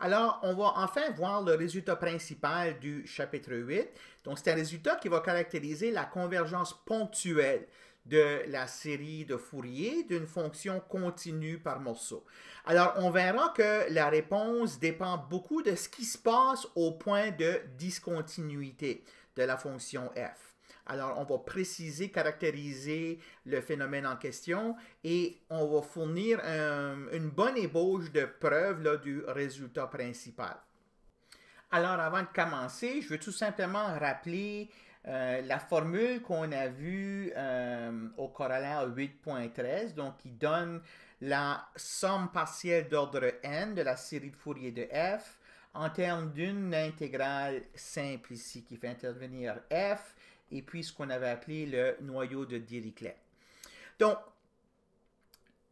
Alors, on va enfin voir le résultat principal du chapitre 8. Donc, c'est un résultat qui va caractériser la convergence ponctuelle de la série de Fourier d'une fonction continue par morceau. Alors, on verra que la réponse dépend beaucoup de ce qui se passe au point de discontinuité de la fonction f. Alors, on va préciser, caractériser le phénomène en question et on va fournir une bonne ébauche de preuve là, du résultat principal. Alors, avant de commencer, je veux tout simplement rappeler la formule qu'on a vue au corollaire 8.13, donc qui donne la somme partielle d'ordre n de la série de Fourier de f en termes d'une intégrale simple ici qui fait intervenir f et puis ce qu'on avait appelé le noyau de Dirichlet. Donc,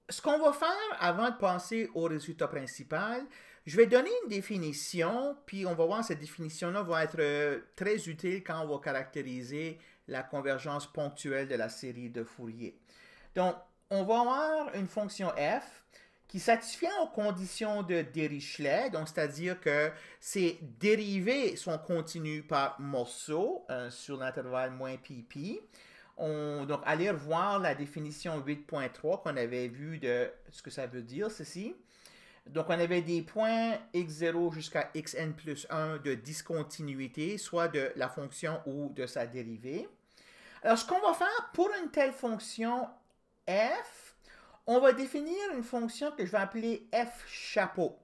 ce qu'on va faire avant de passer au résultat principal, je vais donner une définition, puis on va voir cette définition-là va être très utile quand on va caractériser la convergence ponctuelle de la série de Fourier. Donc, on va avoir une fonction f qui satisfait aux conditions de Dirichlet, donc c'est-à-dire que ses dérivées sont continues par morceau sur l'intervalle moins pi. Donc, allez revoir la définition 8.3 qu'on avait vu de ce que ça veut dire, ceci. Donc, on avait des points x0 jusqu'à xn plus 1 de discontinuité, soit de la fonction ou de sa dérivée. Alors, ce qu'on va faire pour une telle fonction f, on va définir une fonction que je vais appeler f chapeau,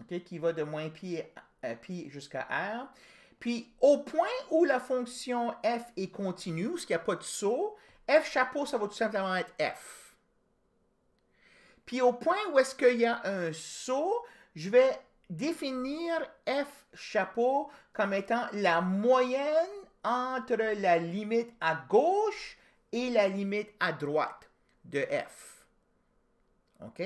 okay, qui va de moins pi jusqu'à r. Puis, au point où la fonction f est continue, parce qu'il n'y a pas de saut, f chapeau, ça va tout simplement être f. Puis, au point où est-ce qu'il y a un saut, je vais définir f chapeau comme étant la moyenne entre la limite à gauche et la limite à droite de f. OK?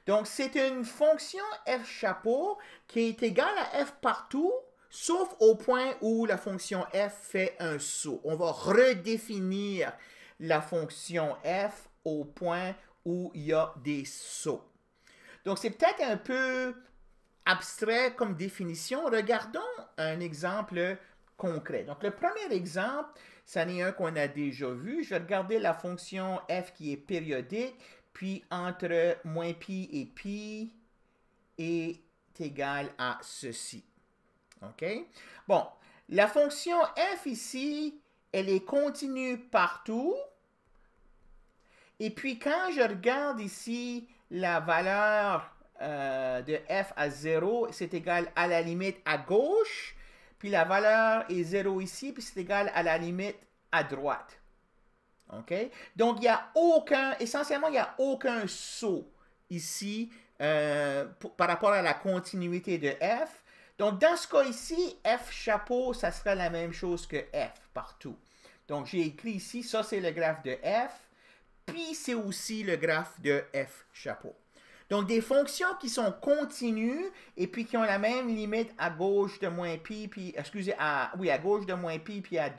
Donc, c'est une fonction f chapeau qui est égale à f partout, sauf au point où la fonction f fait un saut. On va redéfinir la fonction f au point où il y a des sauts. Donc, c'est peut-être un peu abstrait comme définition. Regardons un exemple concret. Donc, le premier exemple, c'en est un qu'on a déjà vu. Je vais regarder la fonction f qui est périodique, puis entre moins pi est égal à ceci. OK? Bon, la fonction f ici, elle est continue partout. Et puis, quand je regarde ici la valeur de f à 0, c'est égal à la limite à gauche. Puis la valeur est 0 ici, puis c'est égal à la limite à droite. OK? Donc, essentiellement, il n'y a aucun saut ici par rapport à la continuité de f. Donc, dans ce cas ici, f chapeau, ça sera la même chose que f partout. Donc, j'ai écrit ici, ça c'est le graphe de f, puis c'est aussi le graphe de f chapeau. Donc, des fonctions qui sont continues et puis qui ont la même limite à gauche de moins pi, puis, à gauche de moins pi, puis à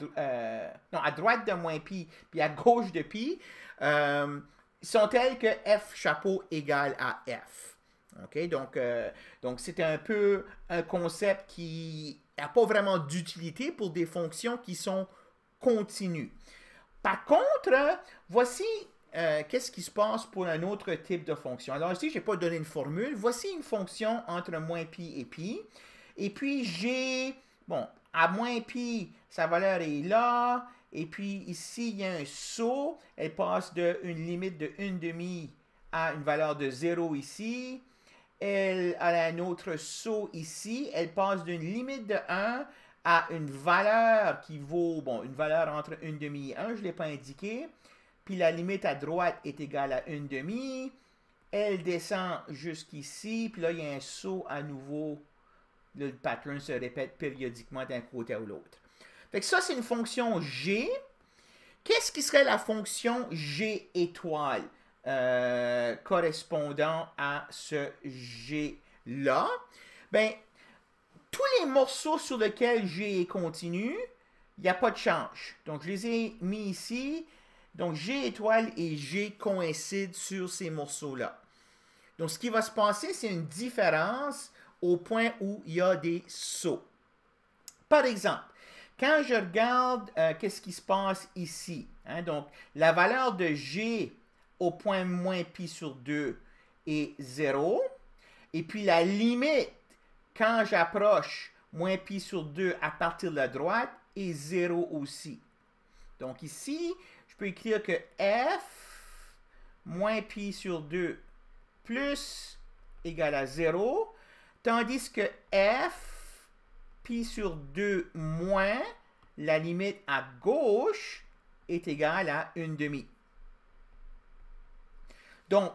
droite de moins pi, puis à gauche de pi, sont telles que f chapeau égale à f. OK? Donc c'est un peu un concept qui n'a pas vraiment d'utilité pour des fonctions qui sont continues. Par contre, voici qu'est-ce qui se passe pour un autre type de fonction. Alors ici, je n'ai pas donné une formule. Voici une fonction entre moins pi et pi. Et puis, j'ai, bon, à moins pi, sa valeur est là. Et puis, ici, il y a un saut. Elle passe d'une limite de 1/2 à une valeur de 0 ici. Elle a un autre saut ici. Elle passe d'une limite de 1 à une valeur qui vaut, bon, une valeur entre 1/2 et 1. Je ne l'ai pas indiqué. Puis la limite à droite est égale à 1/2. Elle descend jusqu'ici. Puis là, il y a un saut à nouveau. Le pattern se répète périodiquement d'un côté à l'autre. Fait que ça, c'est une fonction g. Qu'est-ce qui serait la fonction g étoile correspondant à ce g-là? Bien, tous les morceaux sur lesquels g est continu, il n'y a pas de change. Donc, je les ai mis ici. Donc, G étoile et G coïncident sur ces morceaux-là. Donc, ce qui va se passer, c'est une différence au point où il y a des sauts. Par exemple, quand je regarde qu'est-ce qui se passe ici, hein, donc la valeur de G au point moins pi sur 2 est 0, et puis la limite quand j'approche moins pi sur 2 à partir de la droite est 0 aussi. Donc ici, je peux écrire que f moins pi sur 2 plus égale à 0, tandis que f pi sur 2 moins la limite à gauche est égale à 1/2. Donc,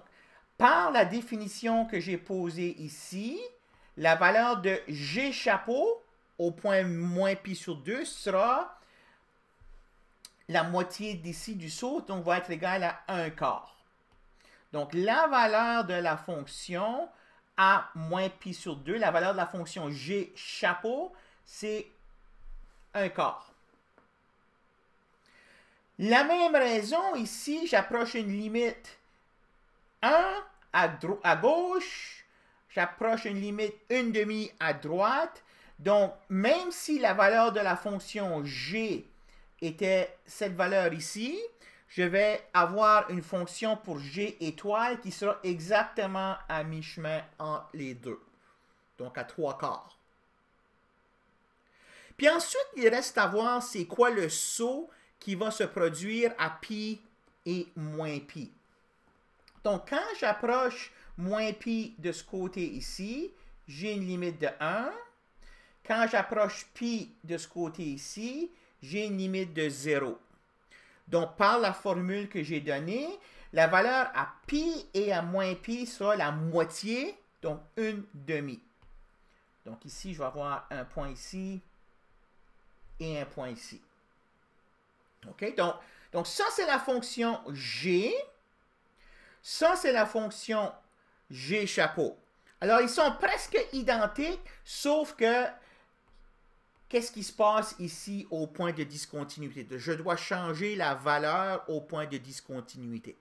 par la définition que j'ai posée ici, la valeur de G chapeau au point moins pi sur 2 sera la moitié d'ici du saut, donc va être égale à 1/4. Donc, la valeur de la fonction a moins pi sur 2, la valeur de la fonction G chapeau, c'est 1/4. La même raison, ici, j'approche une limite 1 à gauche, j'approche une limite 1/2 à droite. Donc, même si la valeur de la fonction G était cette valeur ici, je vais avoir une fonction pour G étoile qui sera exactement à mi-chemin entre les deux. Donc, à 3/4. Puis ensuite, il reste à voir c'est quoi le saut qui va se produire à pi et moins pi. Donc, quand j'approche moins pi de ce côté ici, j'ai une limite de 1. Quand j'approche pi de ce côté ici, j'ai une limite de 0. Donc, par la formule que j'ai donnée, la valeur à pi et à moins pi sera la moitié, donc 1/2. Donc ici, je vais avoir un point ici et un point ici. OK? Donc ça, c'est la fonction G. Ça, c'est la fonction G chapeau. Alors, ils sont presque identiques, sauf que qu'est-ce qui se passe ici au point de discontinuité? Je dois changer la valeur au point de discontinuité.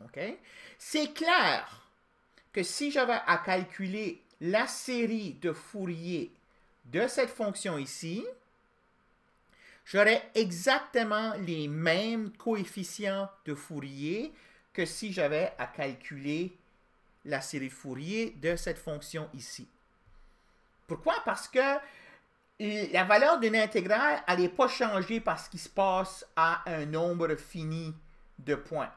OK? C'est clair que si j'avais à calculer la série de Fourier de cette fonction ici, j'aurais exactement les mêmes coefficients de Fourier que si j'avais à calculer la série de Fourier de cette fonction ici. Pourquoi? Parce que la valeur d'une intégrale, elle n'est pas changée par ce qui se passe à un nombre fini de points.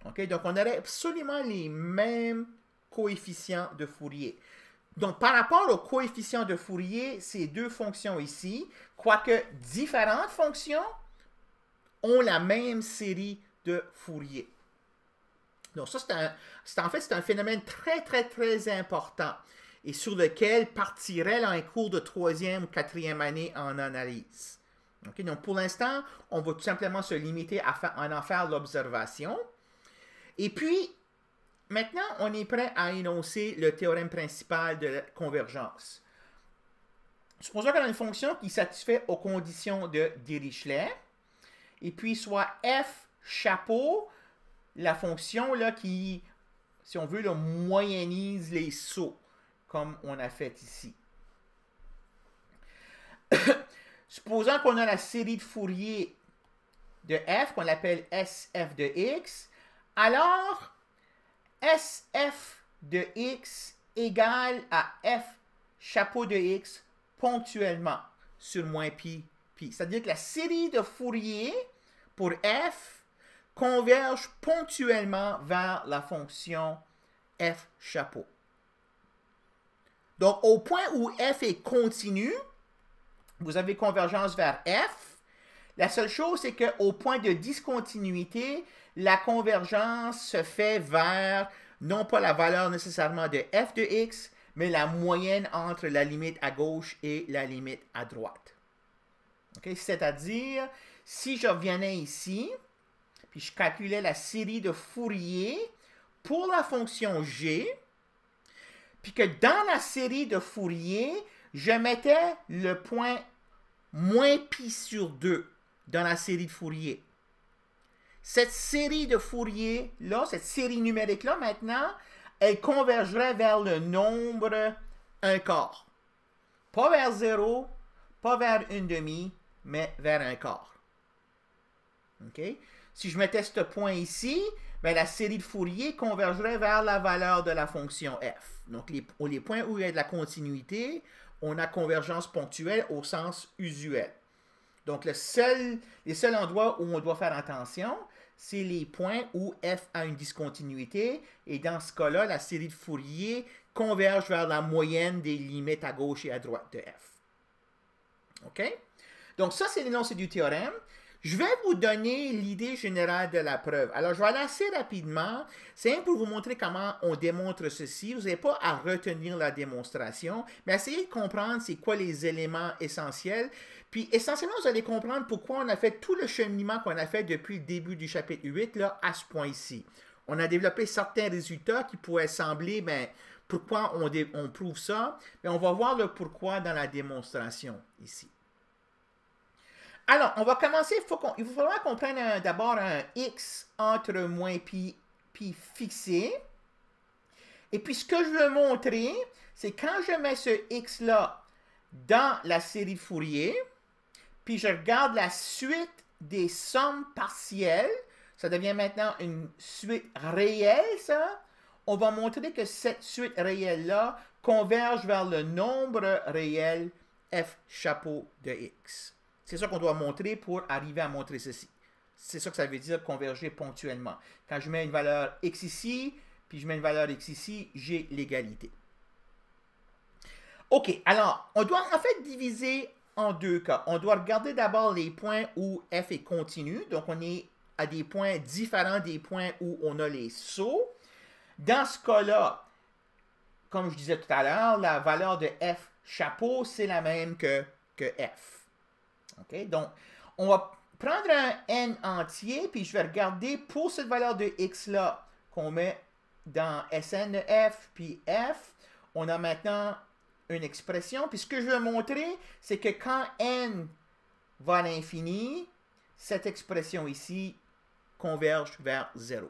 Okay? Donc, on aurait absolument les mêmes coefficients de Fourier. Donc, par rapport aux coefficients de Fourier, ces deux fonctions ici, quoique différentes fonctions, ont la même série de Fourier. Donc, ça, c'est un phénomène très, très, très important et sur lequel partirait là, un cours de 3e ou 4e année en analyse. Okay? Donc, pour l'instant, on va tout simplement se limiter à en faire l'observation. Et puis, maintenant, on est prêt à énoncer le théorème principal de la convergence. Supposons qu'on a une fonction qui satisfait aux conditions de Dirichlet, et puis soit f chapeau, la fonction là, qui, si on veut, là, moyennise les sauts, comme on a fait ici. Supposons qu'on a la série de Fourier de f, qu'on appelle SF de x, alors SF de x égale à f chapeau de x ponctuellement sur moins pi, pi. C'est-à-dire que la série de Fourier pour f converge ponctuellement vers la fonction f chapeau. Donc, au point où f est continu, vous avez convergence vers f. La seule chose, c'est qu'au point de discontinuité, la convergence se fait vers, non pas la valeur nécessairement de f de x, mais la moyenne entre la limite à gauche et la limite à droite. Okay? C'est-à-dire, si je revenais ici, puis je calculais la série de Fourier pour la fonction g, puis que dans la série de Fourier, je mettais le point moins pi sur 2 dans la série de Fourier. Cette série de Fourier-là, cette série numérique-là, maintenant, elle convergerait vers le nombre un quart. Pas vers 0, pas vers une demi, mais vers un quart. OK? Si je mettais ce point ici, bien, la série de Fourier convergerait vers la valeur de la fonction f. Donc, les points où il y a de la continuité, on a convergence ponctuelle au sens usuel. Donc, les seuls endroits où on doit faire attention, c'est les points où f a une discontinuité. Et dans ce cas-là, la série de Fourier converge vers la moyenne des limites à gauche et à droite de f. OK? Donc, ça, c'est l'énoncé du théorème. Je vais vous donner l'idée générale de la preuve. Alors, je vais aller assez rapidement. C'est un pour vous montrer comment on démontre ceci. Vous n'avez pas à retenir la démonstration, mais essayez de comprendre c'est quoi les éléments essentiels. Puis, essentiellement, vous allez comprendre pourquoi on a fait tout le cheminement qu'on a fait depuis le début du chapitre 8 là, à ce point-ci. On a développé certains résultats qui pourraient sembler, bien, pourquoi on prouve ça? Mais on va voir le pourquoi dans la démonstration ici. Alors, on va commencer. Il va falloir qu'on prenne d'abord un x entre moins pi fixé. Et puis, ce que je veux montrer, c'est quand je mets ce x-là dans la série de Fourier, puis je regarde la suite des sommes partielles, ça devient maintenant une suite réelle, ça. On va montrer que cette suite réelle-là converge vers le nombre réel f chapeau de x. C'est ça qu'on doit montrer pour arriver à montrer ceci. C'est ça que ça veut dire converger ponctuellement. Quand je mets une valeur x ici, puis je mets une valeur x ici, j'ai l'égalité. OK, alors, on doit en fait diviser en deux cas. On doit regarder d'abord les points où f est continu. Donc, on est à des points différents des points où on a les sauts. Dans ce cas-là, comme je disais tout à l'heure, la valeur de f chapeau, c'est la même que f. OK? Donc, on va prendre un n entier, puis je vais regarder pour cette valeur de x-là qu'on met dans Sn de f, puis f, on a maintenant une expression. Puis ce que je veux montrer, c'est que quand n va à l'infini, cette expression ici converge vers 0.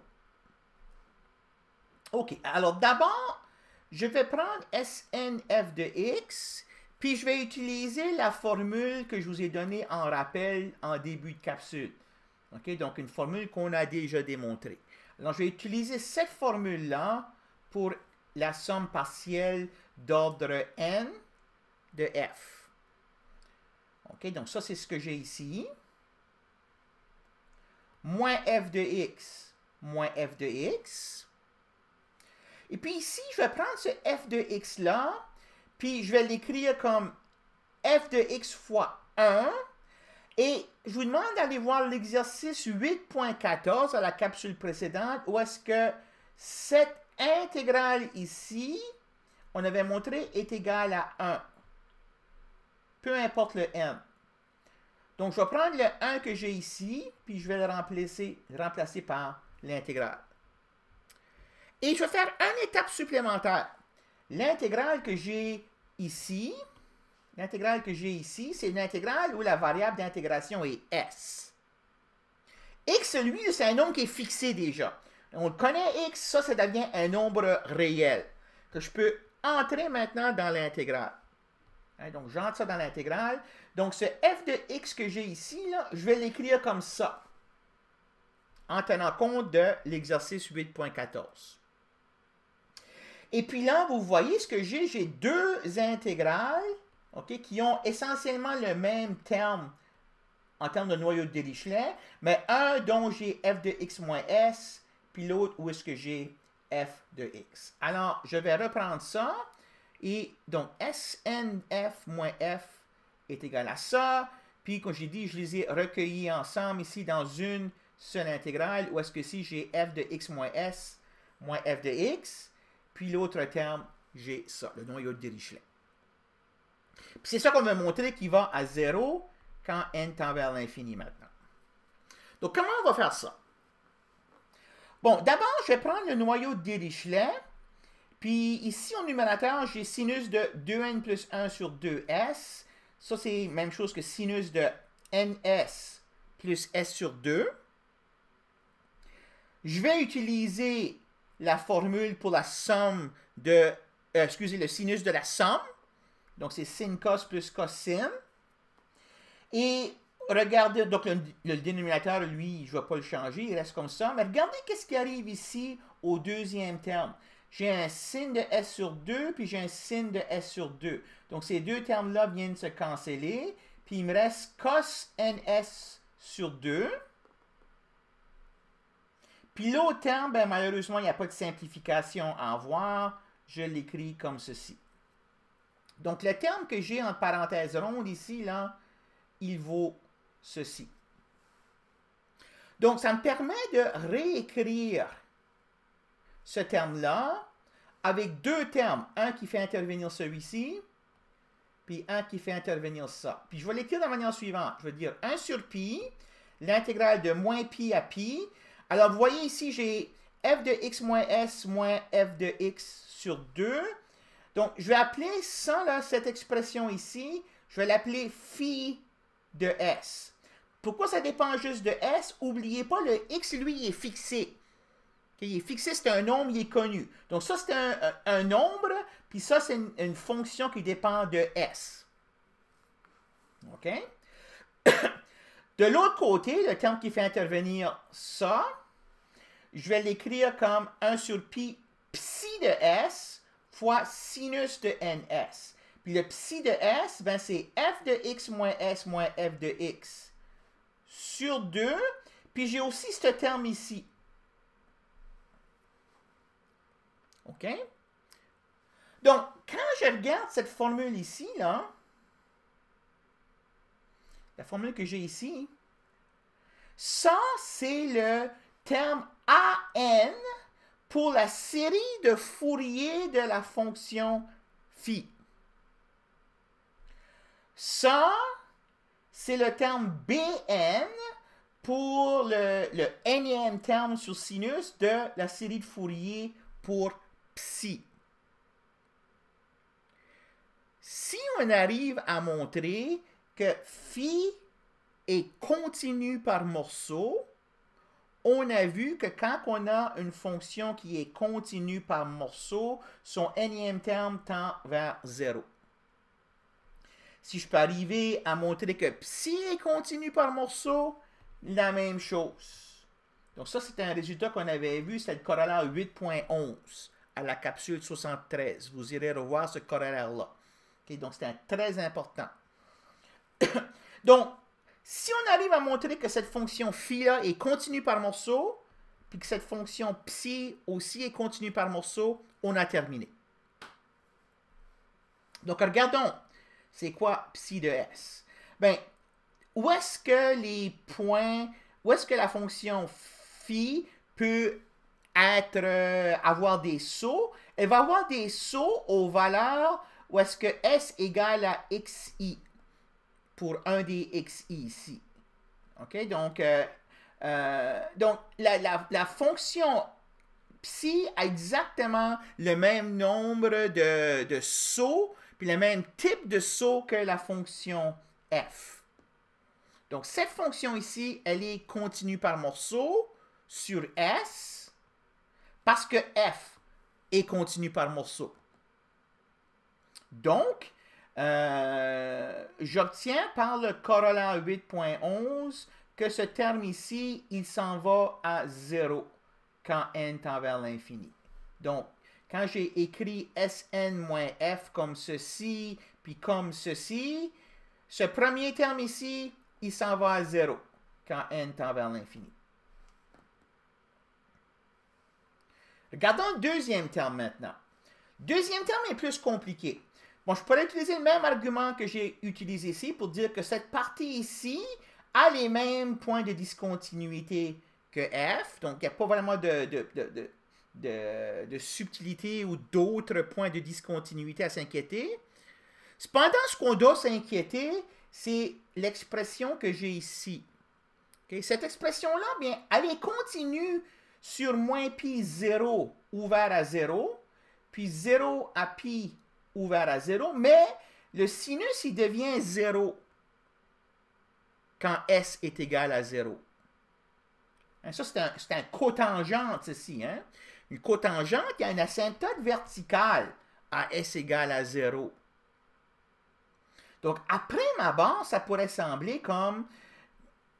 OK. Alors, d'abord, je vais prendre Snf de x, puis je vais utiliser la formule que je vous ai donnée en rappel en début de capsule. OK? Donc, une formule qu'on a déjà démontrée. Alors, je vais utiliser cette formule-là pour la somme partielle d'ordre n de f. OK? Donc, ça, c'est ce que j'ai ici. Moins f de x, moins f de x. Et puis ici, je vais prendre ce f de x-là, puis je vais l'écrire comme f de x fois 1. Et je vous demande d'aller voir l'exercice 8.14 à la capsule précédente, où est-ce que cette intégrale ici, on avait montré, est égale à 1. Peu importe le n. Donc, je vais prendre le 1 que j'ai ici, puis je vais le remplacer par l'intégrale. Et je vais faire une étape supplémentaire. L'intégrale que j'ai ici, c'est une intégrale où la variable d'intégration est s. X, lui, c'est un nombre qui est fixé déjà. On le connaît, x, ça devient un nombre réel, que je peux entrer maintenant dans l'intégrale. Donc, j'entre ça dans l'intégrale. Donc, ce f de x que j'ai ici, là, je vais l'écrire comme ça, en tenant compte de l'exercice 8.14. Et puis là, vous voyez ce que j'ai deux intégrales, okay, qui ont essentiellement le même terme en termes de noyau de Dirichlet, mais un dont j'ai f de x moins s, puis l'autre où est-ce que j'ai f de x. Alors, je vais reprendre ça, et donc Snf moins f est égal à ça, puis comme j'ai dit, je les ai recueillis ensemble ici dans une seule intégrale, où est-ce que si j'ai f de x moins s moins f de x, puis l'autre terme, j'ai ça, le noyau de Dirichlet. Puis c'est ça qu'on veut montrer qui va à 0 quand n tend vers l'infini maintenant. Donc, comment on va faire ça? Bon, d'abord, je vais prendre le noyau de Dirichlet. Puis ici, au numérateur, j'ai sinus de 2n plus 1 sur 2s. Ça, c'est la même chose que sinus de ns plus s sur 2. Je vais utiliser la formule pour la somme de excusez, le sinus de la somme. Donc, c'est sin cos plus cosine. Et regardez, donc le dénominateur, lui, je ne vais pas le changer, il reste comme ça. Mais regardez qu'est-ce qui arrive ici au deuxième terme. J'ai un sin de S sur 2, puis j'ai un sin de S sur 2. Donc, ces deux termes-là viennent se canceller. Puis, il me reste cos NS sur 2. Puis, l'autre terme, ben, malheureusement, il n'y a pas de simplification à voir. Je l'écris comme ceci. Donc, le terme que j'ai en parenthèse ronde ici, là, il vaut ceci. Donc, ça me permet de réécrire ce terme-là avec deux termes. Un qui fait intervenir celui-ci, puis un qui fait intervenir ça. Puis, je vais l'écrire de la manière suivante. Je vais dire 1 sur pi, l'intégrale de moins pi à pi. Alors, vous voyez ici, j'ai f de x moins s moins f de x sur 2. Donc, je vais appeler ça, là, cette expression ici, je vais l'appeler phi de S. Pourquoi ça dépend juste de S? N'oubliez pas, le X, lui, il est fixé. Okay? Il est fixé, c'est un nombre, il est connu. Donc ça, c'est un nombre, puis ça, c'est une fonction qui dépend de S. OK? De l'autre côté, le terme qui fait intervenir ça, je vais l'écrire comme 1 sur pi psi de S fois sinus de NS. Puis le psi de S, ben c'est f de x moins s moins f de x sur 2. Puis j'ai aussi ce terme ici. OK? Donc, quand je regarde cette formule ici, là, la formule que j'ai ici, ça, c'est le terme AN pour la série de Fourier de la fonction phi. Ça, c'est le terme Bn pour le nème terme sur sinus de la série de Fourier pour psi. Si on arrive à montrer que phi est continu par morceau, on a vu que quand on a une fonction qui est continue par morceau, son nème terme tend vers 0. Si je peux arriver à montrer que psi est continu par morceau, la même chose. Donc ça, c'est un résultat qu'on avait vu, c'est le corollaire 8.11 à la capsule 73. Vous irez revoir ce corollaire-là. Okay? Donc c'est très important. Donc, si on arrive à montrer que cette fonction phi-là est continue par morceau, puis que cette fonction psi aussi est continue par morceau, on a terminé. Donc regardons. C'est quoi psi de S? Bien, où est-ce que les points, où est-ce que la fonction phi peut avoir des sauts? Elle va avoir des sauts aux valeurs où est-ce que S égale à xi pour un des xi ici. OK? Donc, la fonction psi a exactement le même nombre de sauts puis le même type de saut que la fonction f. Donc, cette fonction ici, elle est continue par morceau sur S parce que f est continue par morceau. Donc, j'obtiens par le corollaire 8.11 que ce terme ici, il s'en va à 0 quand n tend vers l'infini. Donc, quand j'ai écrit Sn moins f comme ceci, puis comme ceci, ce premier terme ici, il s'en va à 0 quand n tend vers l'infini. Regardons le deuxième terme maintenant. Le deuxième terme est plus compliqué. Bon, je pourrais utiliser le même argument que j'ai utilisé ici pour dire que cette partie ici a les mêmes points de discontinuité que f, donc il n'y a pas vraiment de subtilité ou d'autres points de discontinuité à s'inquiéter. Cependant, ce qu'on doit s'inquiéter, c'est l'expression que j'ai ici. Okay? Cette expression-là, bien, elle est continue sur moins pi 0 ouvert à 0, puis 0 à pi ouvert à 0, mais le sinus, il devient 0 quand S est égal à 0. Hein, ça, c'est un cotangente, ceci. Hein? Une cotangente, il y a une asymptote verticale à S égale à 0. Donc, après ma barre, ça pourrait sembler comme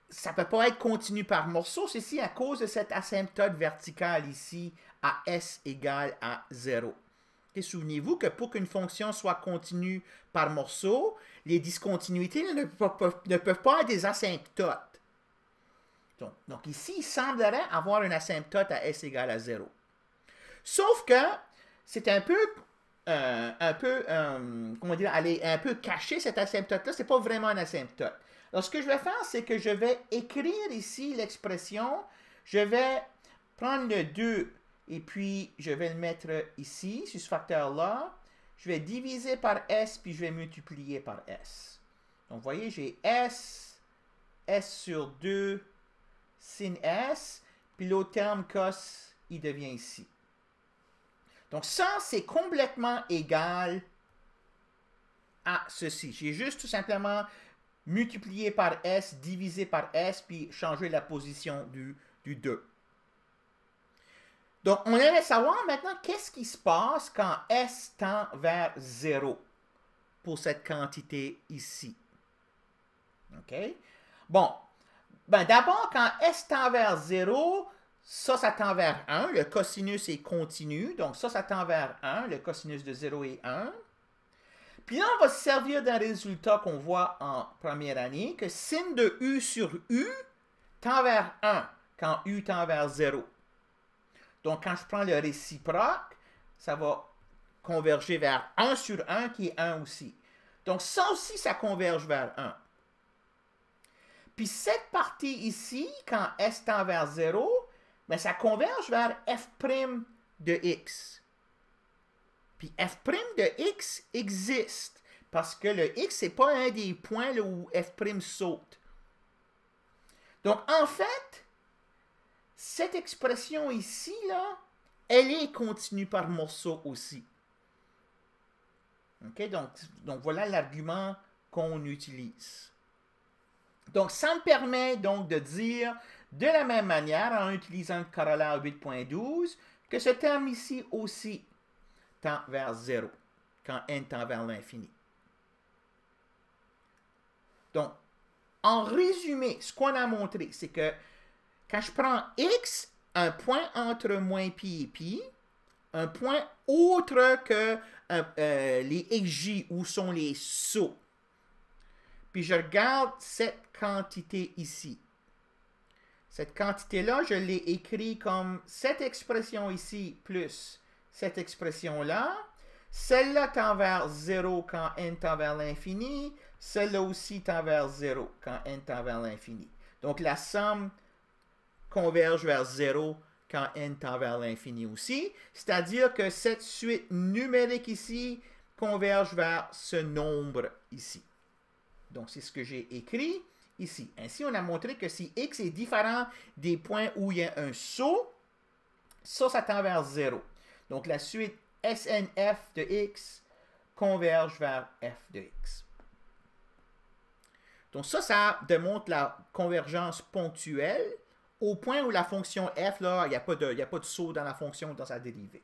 ça ne peut pas être continu par morceau, ceci à cause de cette asymptote verticale ici à S égale à 0. Et souvenez-vous que pour qu'une fonction soit continue par morceau, les discontinuités ne peuvent pas être des asymptotes. Donc ici, il semblerait avoir une asymptote à S égale à 0. Sauf que c'est un peu comment dire, un peu caché cette asymptote-là, c'est pas vraiment une asymptote. Alors, ce que je vais faire, c'est que je vais écrire ici l'expression, je vais prendre le 2 et puis je vais le mettre ici, sur ce facteur-là. Je vais diviser par S, puis je vais multiplier par S. Donc, vous voyez, j'ai S sur 2, sin S, puis l'autre terme cos, il devient ici. Donc, ça, c'est complètement égal à ceci. J'ai juste tout simplement multiplié par S, divisé par S, puis changer la position du 2. Donc, on aimerait savoir maintenant qu'est-ce qui se passe quand S tend vers 0 pour cette quantité ici. OK? Bon, d'abord, quand S tend vers 0, ça tend vers 1. Le cosinus est continu, donc ça tend vers 1. Le cosinus de 0 est 1. Puis là, on va se servir d'un résultat qu'on voit en première année, que sin de U sur U tend vers 1 quand U tend vers 0. Donc, quand je prends le réciproque, ça va converger vers 1 sur 1 qui est 1 aussi. Donc, ça aussi, ça converge vers 1. Puis cette partie ici, quand S tend vers 0, mais ça converge vers f' de x. Puis f' de x existe, parce que le x, ce n'est pas un des points là, où f' saute. Donc, en fait, cette expression ici, là, elle est continue par morceau aussi. OK? Donc voilà l'argument qu'on utilise. Donc, ça me permet donc de dire de la même manière, en utilisant le corollaire 8.12, que ce terme ici aussi tend vers 0, quand n tend vers l'infini. Donc, en résumé, ce qu'on a montré, c'est que quand je prends x, un point entre moins pi et pi, un point autre que les xj, où sont les sauts, puis je regarde cette quantité ici. Cette quantité-là, je l'ai écrit comme cette expression ici plus cette expression-là. Celle-là tend vers 0 quand n tend vers l'infini. Celle-là aussi tend vers 0 quand n tend vers l'infini. Donc, la somme converge vers 0 quand n tend vers l'infini aussi. C'est-à-dire que cette suite numérique ici converge vers ce nombre ici. Donc, c'est ce que j'ai écrit ici. Ainsi, on a montré que si x est différent des points où il y a un saut, ça tend vers 0. Donc, la suite SNF de x converge vers f de x. Donc, ça démontre la convergence ponctuelle au point où la fonction f, là, il n'y a pas de saut dans la fonction dans sa dérivée.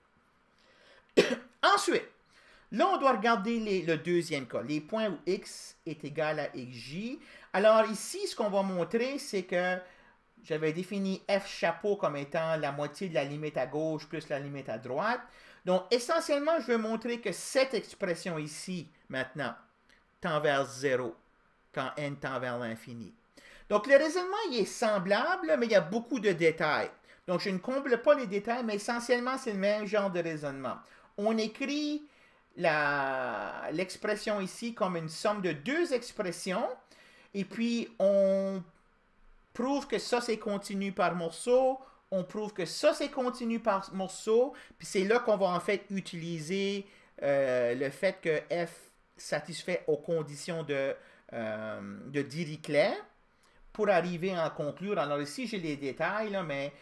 Ensuite, là, on doit regarder le deuxième cas, les points où x est égal à xj. Alors ici, ce qu'on va montrer, c'est que j'avais défini f chapeau comme étant la moitié de la limite à gauche plus la limite à droite. Donc, essentiellement, je veux montrer que cette expression ici, maintenant, tend vers 0 quand n tend vers l'infini. Donc, le raisonnement, il est semblable, mais il y a beaucoup de détails. Donc, je ne comble pas les détails, mais essentiellement, c'est le même genre de raisonnement. On écrit l'expression ici comme une somme de deux expressions, et puis on prouve que ça, c'est continu par morceau, on prouve que ça, c'est continu par morceau, puis c'est là qu'on va en fait utiliser le fait que f satisfait aux conditions de Dirichlet pour arriver à en conclure. Alors ici, j'ai les détails, là, mais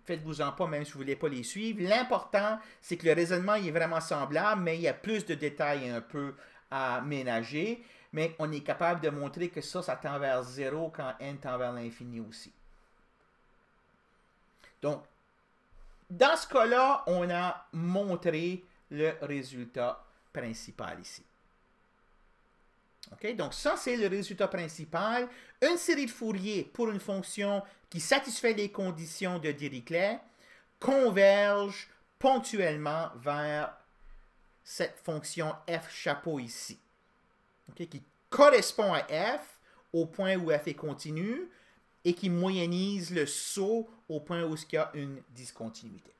faites-vous-en pas, même si vous ne voulez pas les suivre. L'important, c'est que le raisonnement il est vraiment semblable, mais il y a plus de détails un peu à ménager. Mais on est capable de montrer que ça tend vers 0 quand n tend vers l'infini aussi. Donc, dans ce cas-là, on a montré le résultat principal ici. Okay? Donc, ça, c'est le résultat principal. Une série de Fourier pour une fonction qui satisfait les conditions de Dirichlet converge ponctuellement vers cette fonction f chapeau ici, okay? Qui correspond à f au point où f est continu et qui moyennise le saut au point où il y a une discontinuité.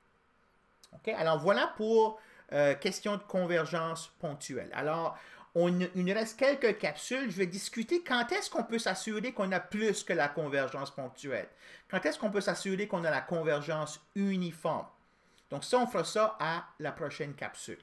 Okay? Alors, voilà pour question de convergence ponctuelle. Alors, il nous reste quelques capsules. Je vais discuter quand est-ce qu'on peut s'assurer qu'on a plus que la convergence ponctuelle. Quand est-ce qu'on peut s'assurer qu'on a la convergence uniforme. Donc ça, on fera ça à la prochaine capsule.